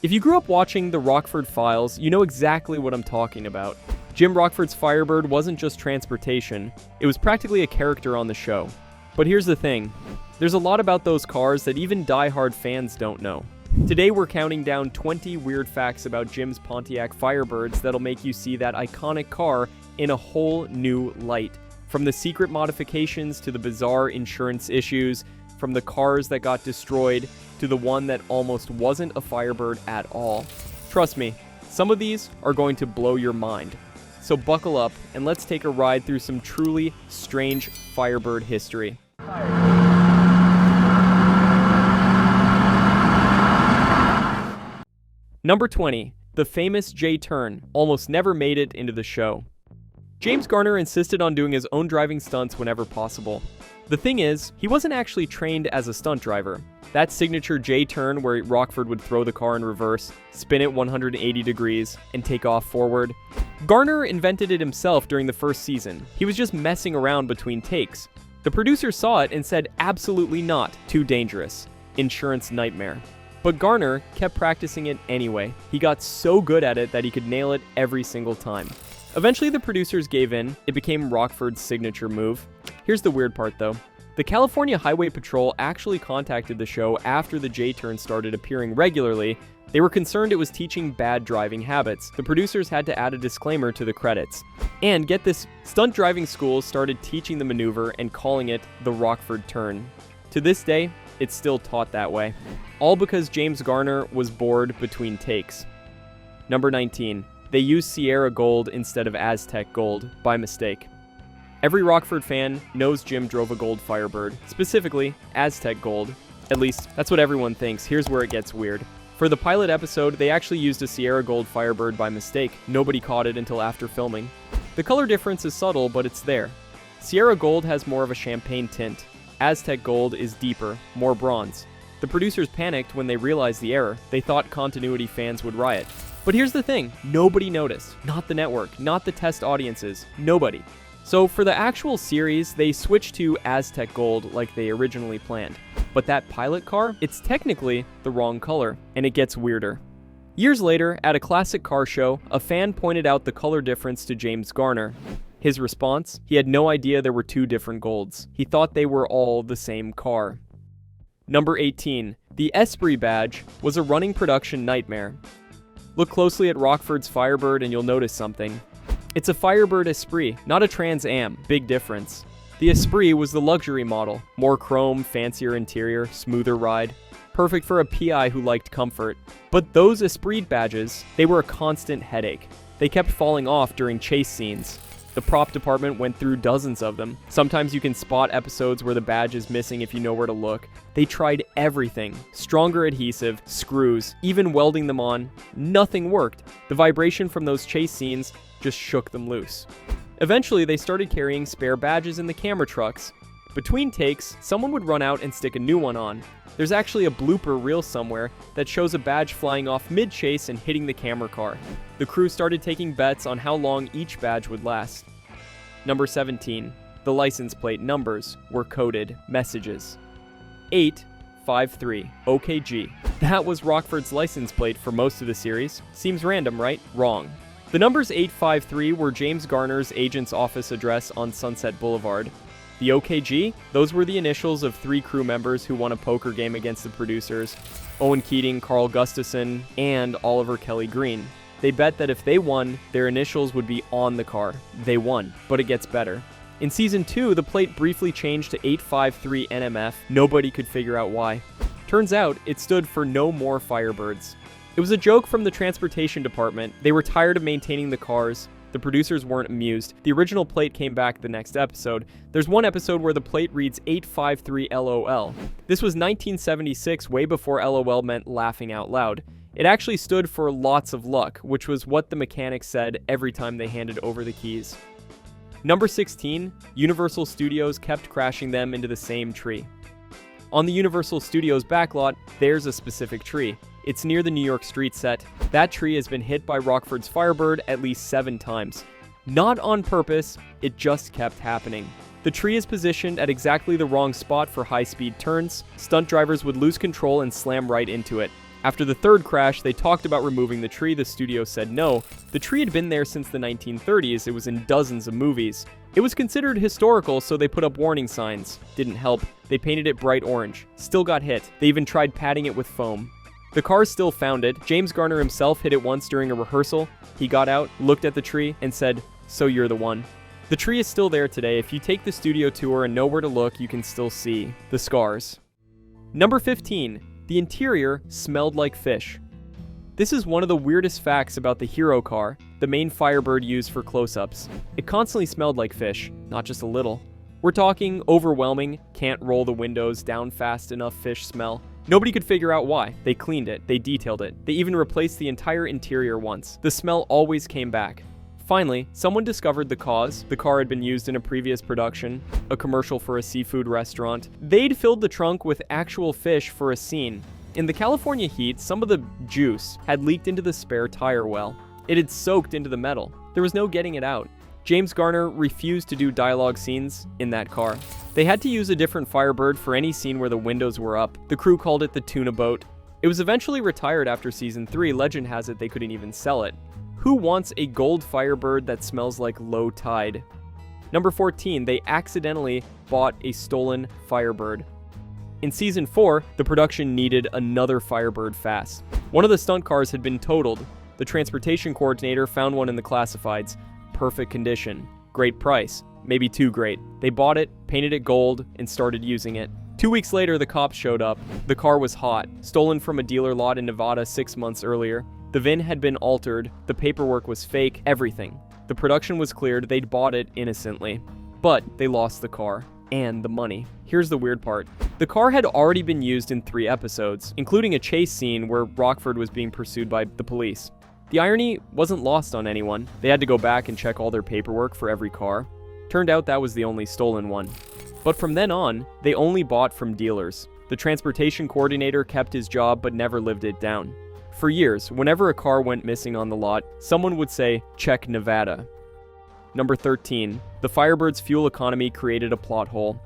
If you grew up watching the Rockford Files, you know exactly what I'm talking about. Jim Rockford's Firebird wasn't just transportation, it was practically a character on the show. But here's the thing, there's a lot about those cars that even die-hard fans don't know. Today we're counting down 20 weird facts about Jim's Pontiac Firebirds that'll make you see that iconic car in a whole new light. From the secret modifications to the bizarre insurance issues, from the cars that got destroyed to the one that almost wasn't a Firebird at all. Trust me, some of these are going to blow your mind. So buckle up and let's take a ride through some truly strange Firebird history. Number 20. The famous J-turn almost never made it into the show. James Garner insisted on doing his own driving stunts whenever possible. The thing is, he wasn't actually trained as a stunt driver. That signature J-turn where Rockford would throw the car in reverse, spin it 180 degrees, and take off forward. Garner invented it himself during the first season. He was just messing around between takes. The producers saw it and said absolutely not, too dangerous. Insurance nightmare. But Garner kept practicing it anyway. He got so good at it that he could nail it every single time. Eventually the producers gave in. It became Rockford's signature move. Here's the weird part though. The California Highway Patrol actually contacted the show after the J-turn started appearing regularly. They were concerned it was teaching bad driving habits. The producers had to add a disclaimer to the credits. And get this, stunt driving schools started teaching the maneuver and calling it the Rockford turn. To this day, it's still taught that way. All because James Garner was bored between takes. Number 19. They used Sierra Gold instead of Aztec Gold by mistake. Every Rockford fan knows Jim drove a gold Firebird, specifically Aztec Gold. At least, that's what everyone thinks. Here's where it gets weird. For the pilot episode, they actually used a Sierra Gold Firebird by mistake. Nobody caught it until after filming. The color difference is subtle, but it's there. Sierra Gold has more of a champagne tint. Aztec Gold is deeper, more bronze. The producers panicked when they realized the error. They thought continuity fans would riot. But here's the thing, nobody noticed. Not the network, not the test audiences, nobody. So for the actual series, they switched to Aztec Gold like they originally planned. But that pilot car, it's technically the wrong color, and it gets weirder. Years later, at a classic car show, a fan pointed out the color difference to James Garner. His response? He had no idea there were two different golds. He thought they were all the same car. Number 18. The Esprit badge was a running production nightmare. Look closely at Rockford's Firebird and you'll notice something. It's a Firebird Esprit, not a Trans Am. Big difference. The Esprit was the luxury model. More chrome, fancier interior, smoother ride. Perfect for a PI who liked comfort. But those Esprit badges, they were a constant headache. They kept falling off during chase scenes. The prop department went through dozens of them. Sometimes you can spot episodes where the badge is missing if you know where to look. They tried everything. Stronger adhesive, screws, even welding them on. Nothing worked. The vibration from those chase scenes just shook them loose. Eventually, they started carrying spare badges in the camera trucks. Between takes, someone would run out and stick a new one on. There's actually a blooper reel somewhere that shows a badge flying off mid-chase and hitting the camera car. The crew started taking bets on how long each badge would last. Number 17. The license plate numbers were coded messages. 853 OKG. That was Rockford's license plate for most of the series. Seems random, right? Wrong. The numbers 853 were James Garner's agent's office address on Sunset Boulevard. The OKG, those were the initials of 3 crew members who won a poker game against the producers, Owen Keating, Carl Gustafson, and Oliver Kelly Green. They bet that if they won, their initials would be on the car. They won, but it gets better. In Season 2, the plate briefly changed to 853 NMF. Nobody could figure out why. Turns out, it stood for No More Firebirds. It was a joke from the transportation department. They were tired of maintaining the cars. The producers weren't amused. The original plate came back the next episode. There's one episode where the plate reads 853 LOL. This was 1976, way before LOL meant laughing out loud. It actually stood for lots of luck, which was what the mechanics said every time they handed over the keys. Number 16, Universal Studios kept crashing them into the same tree. On the Universal Studios backlot, there's a specific tree. It's near the New York street set. That tree has been hit by Rockford's Firebird at least 7 times. Not on purpose, it just kept happening. The tree is positioned at exactly the wrong spot for high-speed turns. Stunt drivers would lose control and slam right into it. After the third crash, they talked about removing the tree. The studio said no. The tree had been there since the 1930s. It was in dozens of movies. It was considered historical, so they put up warning signs. Didn't help. They painted it bright orange. Still got hit. They even tried patting it with foam. The cars still found it. James Garner himself hit it once during a rehearsal. He got out, looked at the tree, and said, "So you're the one." The tree is still there today. If you take the studio tour and know where to look, you can still see the scars. Number 15. The interior smelled like fish. This is one of the weirdest facts about the hero car, the main Firebird used for close-ups. It constantly smelled like fish, not just a little. We're talking overwhelming, can't roll the windows down fast enough fish smell. Nobody could figure out why. They cleaned it, they detailed it, they even replaced the entire interior once. The smell always came back. Finally, someone discovered the cause. The car had been used in a previous production, a commercial for a seafood restaurant. They'd filled the trunk with actual fish for a scene. In the California heat, some of the juice had leaked into the spare tire well. It had soaked into the metal. There was no getting it out. James Garner refused to do dialogue scenes in that car. They had to use a different Firebird for any scene where the windows were up. The crew called it the tuna boat. It was eventually retired after season 3. Legend has it they couldn't even sell it. Who wants a gold Firebird that smells like low tide? Number 14, they accidentally bought a stolen Firebird. In season 4, the production needed another Firebird fast. One of the stunt cars had been totaled. The transportation coordinator found one in the classifieds. Perfect condition. Great price. Maybe too great. They bought it, painted it gold, and started using it. 2 weeks later, the cops showed up. The car was hot, stolen from a dealer lot in Nevada 6 months earlier. The VIN had been altered, the paperwork was fake, everything. The production was cleared, they'd bought it innocently. But they lost the car. And the money. Here's the weird part. The car had already been used in 3 episodes, including a chase scene where Rockford was being pursued by the police. The irony wasn't lost on anyone. They had to go back and check all their paperwork for every car. Turned out that was the only stolen one. But from then on, they only bought from dealers. The transportation coordinator kept his job but never lived it down. For years, whenever a car went missing on the lot, someone would say, "Check Nevada." Number 13. The Firebird's fuel economy created a plot hole.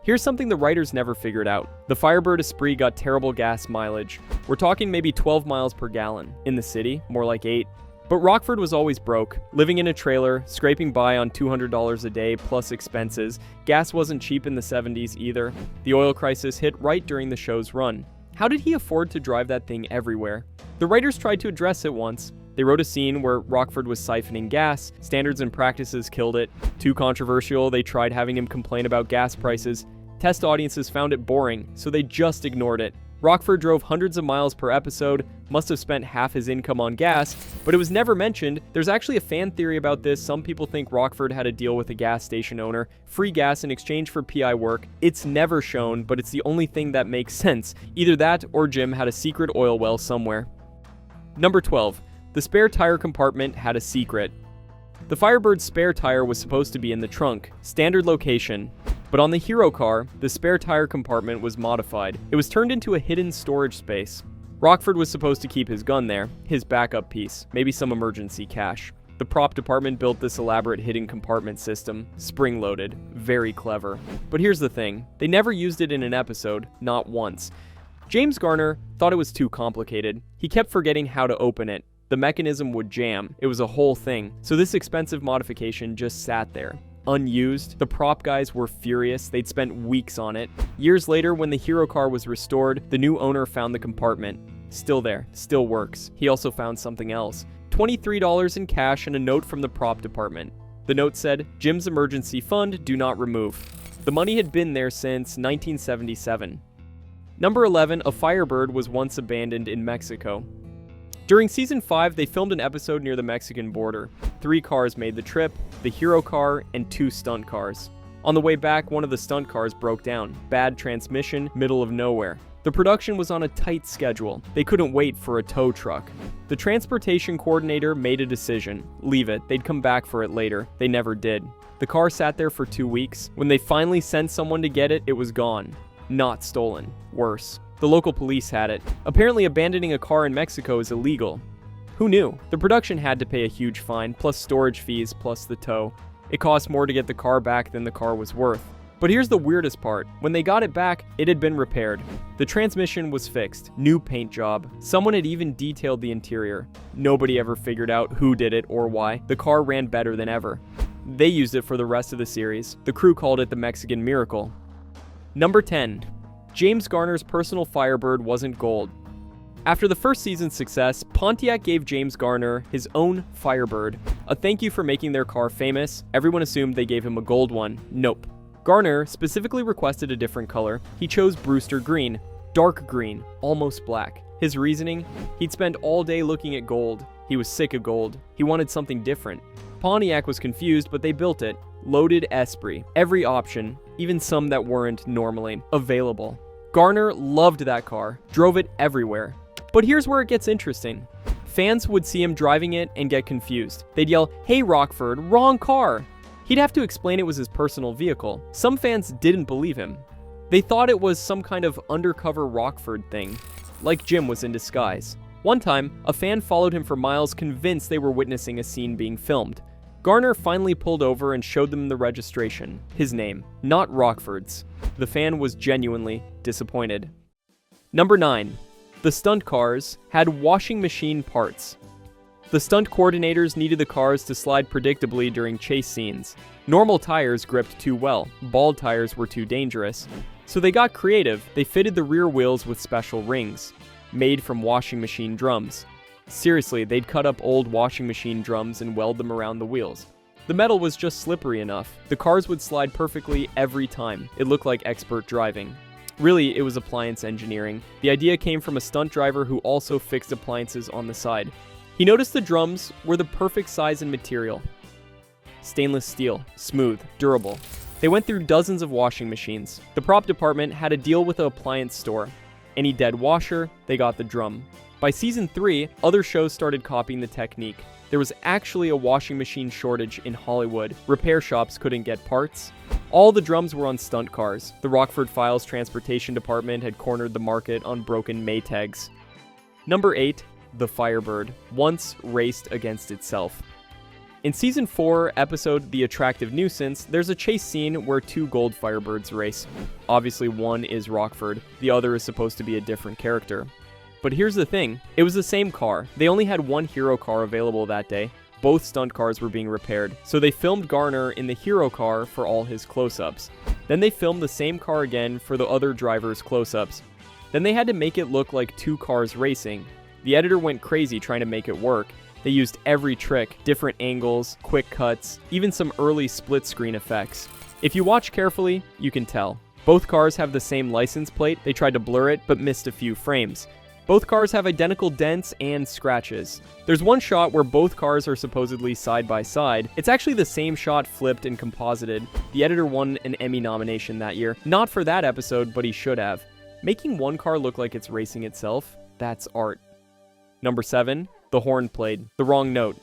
Here's something the writers never figured out. The Firebird Esprit got terrible gas mileage. We're talking maybe 12 miles per gallon. In the city, more like 8. But Rockford was always broke, living in a trailer, scraping by on $200 a day plus expenses. Gas wasn't cheap in the 70s either. The oil crisis hit right during the show's run. How did he afford to drive that thing everywhere? The writers tried to address it once. They wrote a scene where Rockford was siphoning gas. Standards and practices killed it. Too controversial, they tried having him complain about gas prices. Test audiences found it boring, so they just ignored it. Rockford drove hundreds of miles per episode, must have spent half his income on gas, but it was never mentioned. There's actually a fan theory about this. Some people think Rockford had a deal with a gas station owner, free gas in exchange for PI work. It's never shown, but it's the only thing that makes sense. Either that or Jim had a secret oil well somewhere. Number 12. The spare tire compartment had a secret. The Firebird's spare tire was supposed to be in the trunk, standard location. But on the hero car, the spare tire compartment was modified. It was turned into a hidden storage space. Rockford was supposed to keep his gun there, his backup piece, maybe some emergency cash. The prop department built this elaborate hidden compartment system, spring-loaded, very clever. But here's the thing, they never used it in an episode, not once. James Garner thought it was too complicated. He kept forgetting how to open it. The mechanism would jam. It was a whole thing. So this expensive modification just sat there. Unused. The prop guys were furious. They'd spent weeks on it. Years later, when the hero car was restored, the new owner found the compartment. Still there. Still works. He also found something else. $23 in cash and a note from the prop department. The note said, "Jim's emergency fund, do not remove." The money had been there since 1977. Number 11, a Firebird was once abandoned in Mexico. During season 5, they filmed an episode near the Mexican border. 3 cars made the trip, the hero car and 2 stunt cars. On the way back, one of the stunt cars broke down. Bad transmission, middle of nowhere. The production was on a tight schedule. They couldn't wait for a tow truck. The transportation coordinator made a decision. Leave it. They'd come back for it later. They never did. The car sat there for 2 weeks. When they finally sent someone to get it, it was gone. Not stolen. Worse. The local police had it. Apparently, abandoning a car in Mexico is illegal. Who knew? The production had to pay a huge fine, plus storage fees, plus the tow. It cost more to get the car back than the car was worth. But here's the weirdest part. When they got it back, it had been repaired. The transmission was fixed. New paint job. Someone had even detailed the interior. Nobody ever figured out who did it or why. The car ran better than ever. They used it for the rest of the series. The crew called it the Mexican Miracle. Number 10. James Garner's personal Firebird wasn't gold. After the first season's success, Pontiac gave James Garner his own Firebird. A thank you for making their car famous. Everyone assumed they gave him a gold one. Nope. Garner specifically requested a different color. He chose Brewster green, dark green, almost black. His reasoning? He'd spend all day looking at gold. He was sick of gold. He wanted something different. Pontiac was confused, but they built it. Loaded Esprit. Every option, even some that weren't normally available. Garner loved that car, drove it everywhere. But here's where it gets interesting. Fans would see him driving it and get confused. They'd yell, "Hey Rockford, wrong car!" He'd have to explain it was his personal vehicle. Some fans didn't believe him. They thought it was some kind of undercover Rockford thing, like Jim was in disguise. One time, a fan followed him for miles, convinced they were witnessing a scene being filmed. Garner finally pulled over and showed them the registration, his name, not Rockford's. The fan was genuinely disappointed. Number 9. The stunt cars had washing machine parts. The stunt coordinators needed the cars to slide predictably during chase scenes. Normal tires gripped too well, bald tires were too dangerous. So they got creative. They fitted the rear wheels with special rings, made from washing machine drums. Seriously, they'd cut up old washing machine drums and weld them around the wheels. The metal was just slippery enough. The cars would slide perfectly every time. It looked like expert driving. Really, it was appliance engineering. The idea came from a stunt driver who also fixed appliances on the side. He noticed the drums were the perfect size and material. Stainless steel, smooth, durable. They went through dozens of washing machines. The prop department had a deal with an appliance store. Any dead washer, they got the drum. By season 3, other shows started copying the technique. There was actually a washing machine shortage in Hollywood. Repair shops couldn't get parts. All the drums were on stunt cars. The Rockford Files transportation department had cornered the market on broken Maytags. Number 8. The Firebird, once raced against itself. In season 4 episode The Attractive Nuisance, there's a chase scene where 2 gold Firebirds race. Obviously one is Rockford, the other is supposed to be a different character. But here's the thing, it was the same car. They only had one hero car available that day. Both stunt cars were being repaired, so they filmed Garner in the hero car for all his close-ups. Then they filmed the same car again for the other driver's close-ups. Then they had to make it look like 2 cars racing. The editor went crazy trying to make it work. They used every trick, different angles, quick cuts, even some early split-screen effects. If you watch carefully, you can tell. Both cars have the same license plate. They tried to blur it, but missed a few frames. Both cars have identical dents and scratches. There's one shot where both cars are supposedly side by side. It's actually the same shot flipped and composited. The editor won an Emmy nomination that year. Not for that episode, but he should have. Making one car look like it's racing itself, that's art. Number 7, the horn played the wrong note.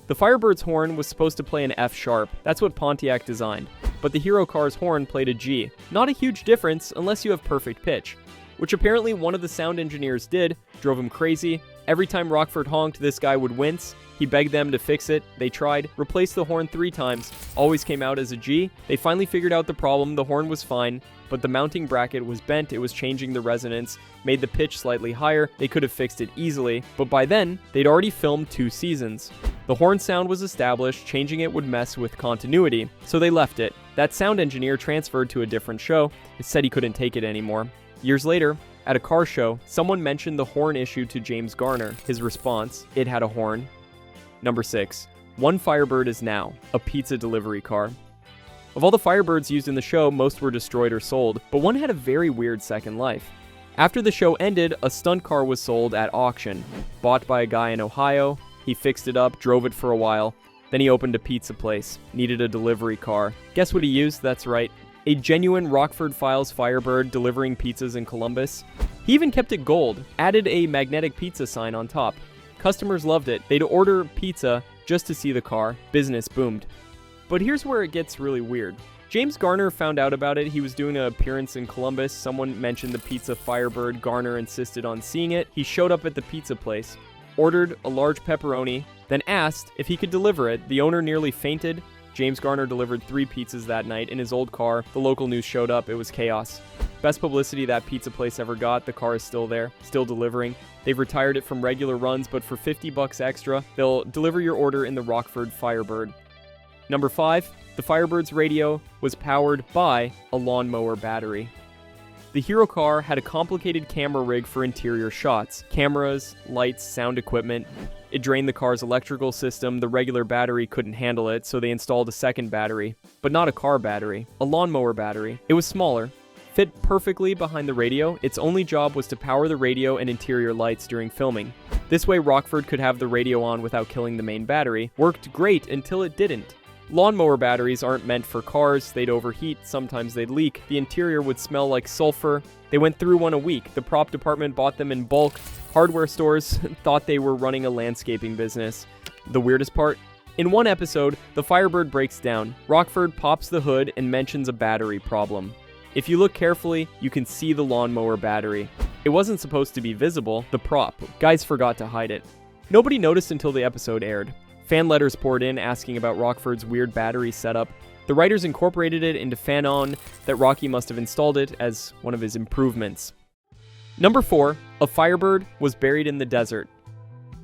The Firebird's horn was supposed to play an F sharp. That's what Pontiac designed. But the hero car's horn played a G. Not a huge difference unless you have perfect pitch, which apparently one of the sound engineers did, drove him crazy. Every time Rockford honked, this guy would wince. He begged them to fix it. They tried, replaced the horn 3 times, always came out as a G. They finally figured out the problem. The horn was fine, but the mounting bracket was bent. It was changing the resonance, made the pitch slightly higher. They could have fixed it easily, but by then, they'd already filmed 2 seasons. The horn sound was established. Changing it would mess with continuity, so they left it. That sound engineer transferred to a different show. It said he couldn't take it anymore. Years later, at a car show, someone mentioned the horn issue to James Garner. His response, it had a horn. Number 6. One Firebird is now a pizza delivery car. Of all the Firebirds used in the show, most were destroyed or sold, but one had a very weird second life. After the show ended, a stunt car was sold at auction. Bought by a guy in Ohio, he fixed it up, drove it for a while, then he opened a pizza place, needed a delivery car. Guess what he used? That's right, a genuine Rockford Files Firebird delivering pizzas in Columbus. He even kept it gold, added a magnetic pizza sign on top. Customers loved it. They'd order pizza just to see the car. Business boomed. But here's where it gets really weird. James Garner found out about it. He was doing an appearance in Columbus. Someone mentioned the pizza Firebird. Garner insisted on seeing it. He showed up at the pizza place, ordered a large pepperoni, then asked if he could deliver it. The owner nearly fainted. James Garner delivered 3 pizzas that night in his old car. The local news showed up. It was chaos. Best publicity that pizza place ever got. The car is still there, still delivering. They've retired it from regular runs, but for $50 extra, they'll deliver your order in the Rockford Firebird. Number 5, the Firebird's radio was powered by a lawnmower battery. The hero car had a complicated camera rig for interior shots. Cameras, lights, sound equipment. It drained the car's electrical system. The regular battery couldn't handle it, so they installed a second battery. But not a car battery, a lawnmower battery. It was smaller, fit perfectly behind the radio. Its only job was to power the radio and interior lights during filming. This way Rockford could have the radio on without killing the main battery. Worked great until it didn't. Lawnmower batteries aren't meant for cars. They'd overheat, sometimes they'd leak. The interior would smell like sulfur. They went through one a week. The prop department bought them in bulk. Hardware stores thought they were running a landscaping business. The weirdest part? In one episode, the Firebird breaks down. Rockford pops the hood and mentions a battery problem. If you look carefully, you can see the lawnmower battery. It wasn't supposed to be visible, the prop. Guys forgot to hide it. Nobody noticed until the episode aired. Fan letters poured in asking about Rockford's weird battery setup. The writers incorporated it into fanon that Rocky must have installed it as one of his improvements. Number 4, a Firebird was buried in the desert.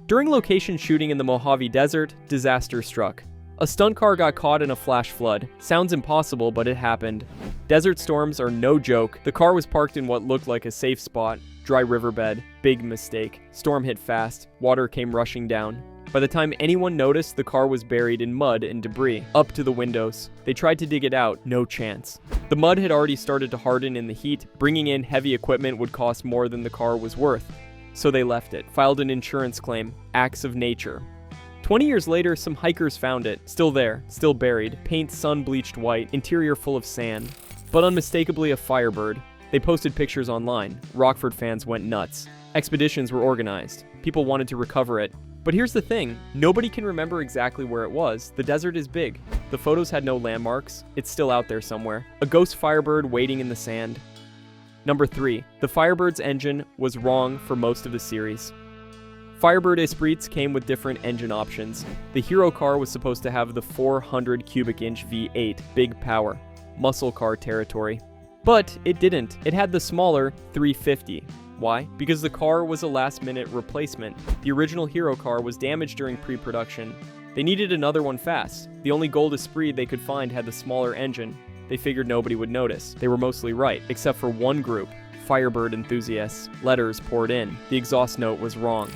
During location shooting in the Mojave Desert, disaster struck. A stunt car got caught in a flash flood. Sounds impossible, but it happened. Desert storms are no joke. The car was parked in what looked like a safe spot. Dry riverbed. Big mistake. Storm hit fast. Water came rushing down. By the time anyone noticed, the car was buried in mud and debris, up to the windows. They tried to dig it out, no chance. The mud had already started to harden in the heat. Bringing in heavy equipment would cost more than the car was worth. So they left it, filed an insurance claim. Acts of nature. 20 years later, some hikers found it. Still there, still buried. Paint sun-bleached white, interior full of sand. But unmistakably a Firebird. They posted pictures online. Rockford fans went nuts. Expeditions were organized. People wanted to recover it. But here's the thing, nobody can remember exactly where it was. The desert is big. The photos had no landmarks. It's still out there somewhere. A ghost Firebird waiting in the sand. Number 3, the Firebird's engine was wrong for most of the series. Firebird Esprits came with different engine options. The hero car was supposed to have the 400 cubic inch V8, big power, muscle car territory. But it didn't. It had the smaller 350. Why? Because the car was a last-minute replacement. The original hero car was damaged during pre-production. They needed another one fast. The only gold Esprit they could find had the smaller engine. They figured nobody would notice. They were mostly right, except for one group, Firebird enthusiasts. Letters poured in. The exhaust note was wrong.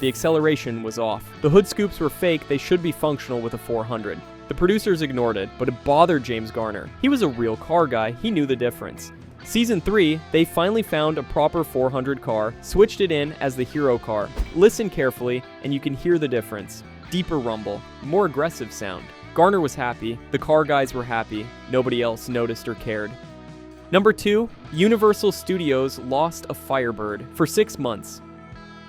The acceleration was off. The hood scoops were fake. They should be functional with a 400. The producers ignored it, but it bothered James Garner. He was a real car guy. He knew the difference. Season 3, they finally found a proper 400 car, switched it in as the hero car. Listen carefully, and you can hear the difference. Deeper rumble, more aggressive sound. Garner was happy, the car guys were happy, nobody else noticed or cared. Number 2, Universal Studios lost a Firebird for 6 months.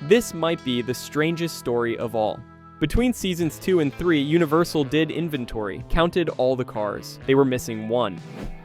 This might be the strangest story of all. Between seasons 2 and 3, Universal did inventory, counted all the cars. They were missing one.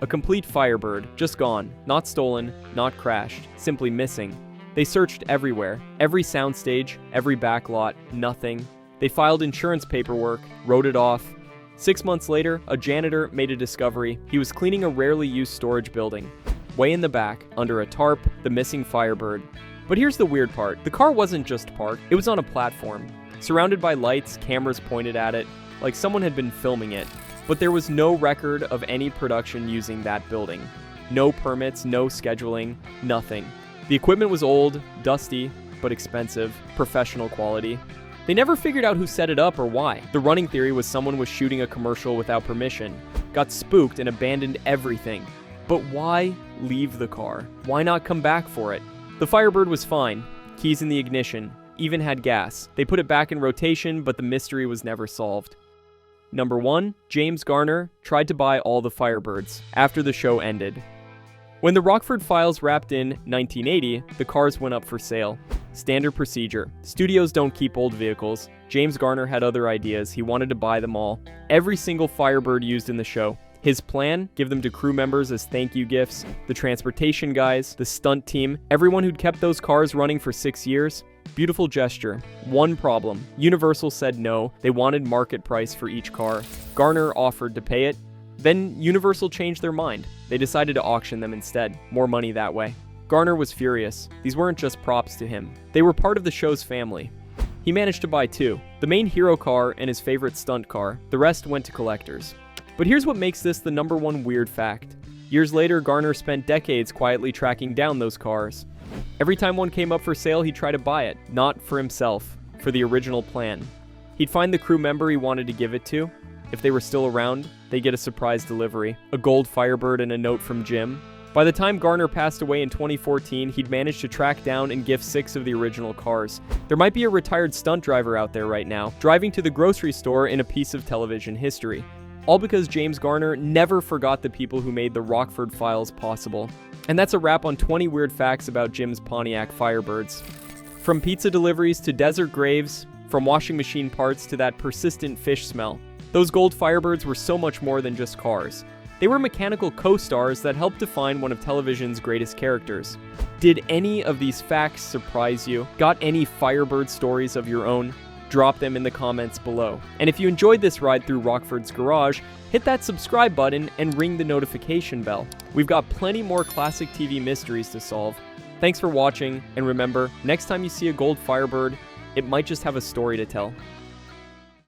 A complete Firebird, just gone. Not stolen, not crashed, simply missing. They searched everywhere. Every soundstage, every backlot, nothing. They filed insurance paperwork, wrote it off. 6 months later, a janitor made a discovery. He was cleaning a rarely used storage building. Way in the back, under a tarp, the missing Firebird. But here's the weird part. The car wasn't just parked, it was on a platform. Surrounded by lights, cameras pointed at it, like someone had been filming it. But there was no record of any production using that building. No permits, no scheduling, nothing. The equipment was old, dusty, but expensive, professional quality. They never figured out who set it up or why. The running theory was someone was shooting a commercial without permission, got spooked and abandoned everything. But why leave the car? Why not come back for it? The Firebird was fine, keys in the ignition, even had gas. They put it back in rotation, but the mystery was never solved. Number 1, James Garner tried to buy all the Firebirds after the show ended. When the Rockford Files wrapped in 1980, the cars went up for sale. Standard procedure. Studios don't keep old vehicles. James Garner had other ideas. He wanted to buy them all. Every single Firebird used in the show. His plan, give them to crew members as thank you gifts, the transportation guys, the stunt team, everyone who'd kept those cars running for 6 years. Beautiful gesture. One problem. Universal said no, they wanted market price for each car. Garner offered to pay it. Then Universal changed their mind. They decided to auction them instead. More money that way. Garner was furious. These weren't just props to him. They were part of the show's family. He managed to buy two. The main hero car and his favorite stunt car. The rest went to collectors. But here's what makes this the #1 weird fact. Years later, Garner spent decades quietly tracking down those cars. Every time one came up for sale, he'd try to buy it. Not for himself, for the original plan. He'd find the crew member he wanted to give it to. If they were still around, they'd get a surprise delivery. A gold Firebird and a note from Jim. By the time Garner passed away in 2014, he'd managed to track down and gift 6 of the original cars. There might be a retired stunt driver out there right now, driving to the grocery store in a piece of television history. All because James Garner never forgot the people who made the Rockford Files possible. And that's a wrap on 20 weird facts about Jim's Pontiac Firebirds. From pizza deliveries to desert graves, from washing machine parts to that persistent fish smell, those gold Firebirds were so much more than just cars. They were mechanical co-stars that helped define one of television's greatest characters. Did any of these facts surprise you? Got any Firebird stories of your own? Drop them in the comments below. And if you enjoyed this ride through Rockford's garage, hit that subscribe button and ring the notification bell. We've got plenty more classic TV mysteries to solve. Thanks for watching, and remember, next time you see a gold Firebird, it might just have a story to tell.